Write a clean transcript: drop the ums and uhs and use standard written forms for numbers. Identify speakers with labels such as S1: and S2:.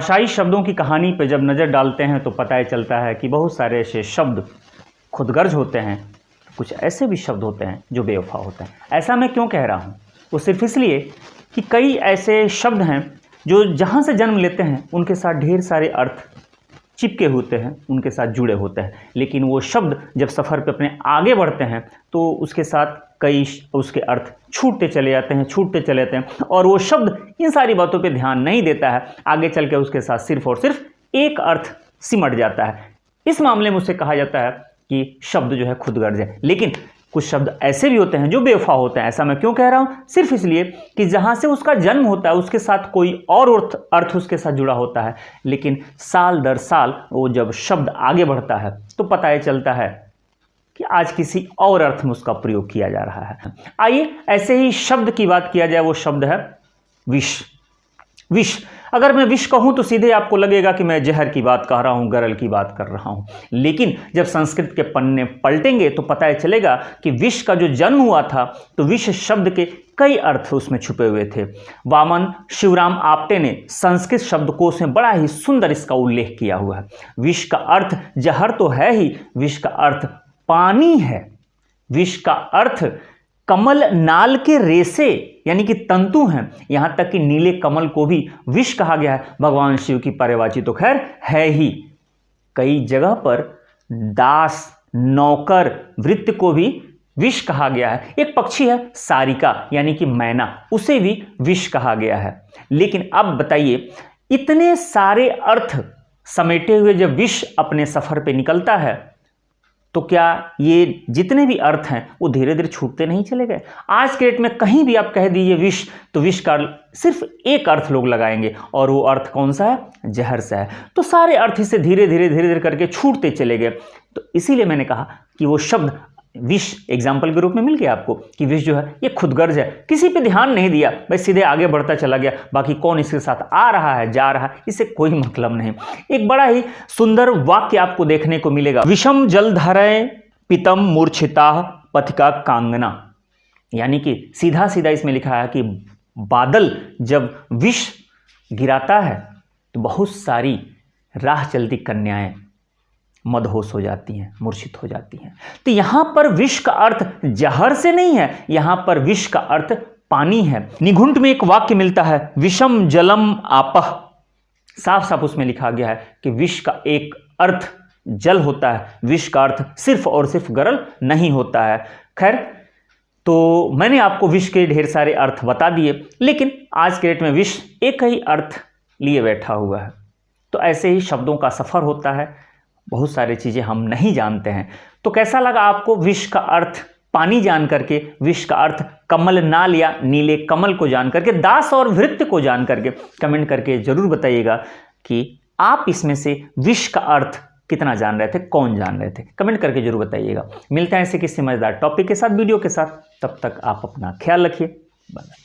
S1: भाषाई शब्दों की कहानी पर जब नज़र डालते हैं तो पता ही चलता है कि बहुत सारे ऐसे शब्द खुदगर्ज होते हैं, कुछ ऐसे भी शब्द होते हैं जो बेवफा होते हैं। ऐसा मैं क्यों कह रहा हूँ? वो सिर्फ इसलिए कि कई ऐसे शब्द हैं जो जहाँ से जन्म लेते हैं उनके साथ ढेर सारे अर्थ चिपके होते हैं, उनके साथ जुड़े होते हैं, लेकिन वो शब्द जब सफ़र पे अपने आगे बढ़ते हैं तो उसके साथ कई उसके अर्थ छूटते चले जाते हैं और वो शब्द इन सारी बातों पे ध्यान नहीं देता है। आगे चल के उसके साथ सिर्फ और सिर्फ एक अर्थ सिमट जाता है। इस मामले में उसे कहा जाता है कि शब्द जो है खुदगर्ज है। लेकिन कुछ शब्द ऐसे भी होते हैं जो बेवफा होते हैं। ऐसा मैं क्यों कह रहा हूँ? सिर्फ इसलिए कि जहाँ से उसका जन्म होता है उसके साथ कोई और अर्थ उसके साथ जुड़ा होता है, लेकिन साल दर साल वो जब शब्द आगे बढ़ता है तो पता ही चलता है कि आज किसी और अर्थ में उसका प्रयोग किया जा रहा है। आइए ऐसे ही शब्द की बात किया जाए। वो शब्द है विष। विष, अगर मैं विष कहूं तो सीधे आपको लगेगा कि मैं जहर की बात कह रहा हूं, गरल की बात कर रहा हूं। लेकिन जब संस्कृत के पन्ने पलटेंगे तो पता ही चलेगा कि विष का जो जन्म हुआ था तो विष शब्द के कई अर्थ उसमें छुपे हुए थे। वामन शिवराम आप्टे ने संस्कृत शब्दकोश में बड़ा ही सुंदर इसका उल्लेख किया हुआ है। विष का अर्थ जहर तो है ही, विष का अर्थ पानी है। विष का अर्थ कमल नाल के रेसे यानी कि तंतु हैं। यहां तक कि नीले कमल को भी विष कहा गया है। भगवान शिव की पर्यायवाची तो खैर है ही। कई जगह पर दास, नौकर, वृत्त को भी विष कहा गया है। एक पक्षी है सारिका यानी कि मैना, उसे भी विष कहा गया है। लेकिन अब बताइए, इतने सारे अर्थ समेटे हुए जब विष अपने सफर पे निकलता है तो क्या ये जितने भी अर्थ हैं वो धीरे धीरे छूटते नहीं चले गए? आज के डेट में कहीं भी आप कह दीजिए विष तो विष का सिर्फ एक अर्थ लोग लगाएंगे, और वो अर्थ कौन सा है? जहर सा है। तो सारे अर्थ इससे धीरे धीरे करके छूटते चले गए। तो इसीलिए मैंने कहा कि वो शब्द विष एग्जाम्पल के रूप में मिल गया आपको कि विष जो है ये खुदगर्ज है। किसी पे ध्यान नहीं दिया, बस सीधे आगे बढ़ता चला गया। बाकी कौन इसके साथ आ रहा है, जा रहा है, इससे कोई मतलब नहीं। एक बड़ा ही सुंदर वाक्य आपको देखने को मिलेगा। विषम जलधरय पितम मूर्छिता पथिका कांगना, यानी कि सीधा सीधा इसमें लिखा है कि बादल जब विष गिराता है तो बहुत सारी राह चलती कन्याएं मदहोश हो जाती हैं, मूर्छित हो जाती हैं। तो यहां पर विष का अर्थ जहर से नहीं है, यहां पर विष का अर्थ पानी है। निघुंट में एक वाक्य मिलता है, विषम जलम आपह। साफ साफ उसमें लिखा गया है कि विष का एक अर्थ जल होता है, विष का अर्थ सिर्फ और सिर्फ गरल नहीं होता है। खैर, तो मैंने आपको विष के ढेर सारे अर्थ बता दिए, लेकिन आज के डेट में विष एक ही अर्थ लिए बैठा हुआ है। तो ऐसे ही शब्दों का सफर होता है, बहुत सारी चीज़ें हम नहीं जानते हैं। तो कैसा लगा आपको विष का अर्थ पानी जान करके, विष का अर्थ कमल नाल या नीले कमल को जान करके, दास और वृत्त को जान करके? कमेंट करके जरूर बताइएगा कि आप इसमें से विष का अर्थ कितना जान रहे थे, कौन जान रहे थे। कमेंट करके जरूर बताइएगा। मिलते हैं ऐसे किसी मजेदार टॉपिक के साथ, वीडियो के साथ। तब तक आप अपना ख्याल रखिए। बाय।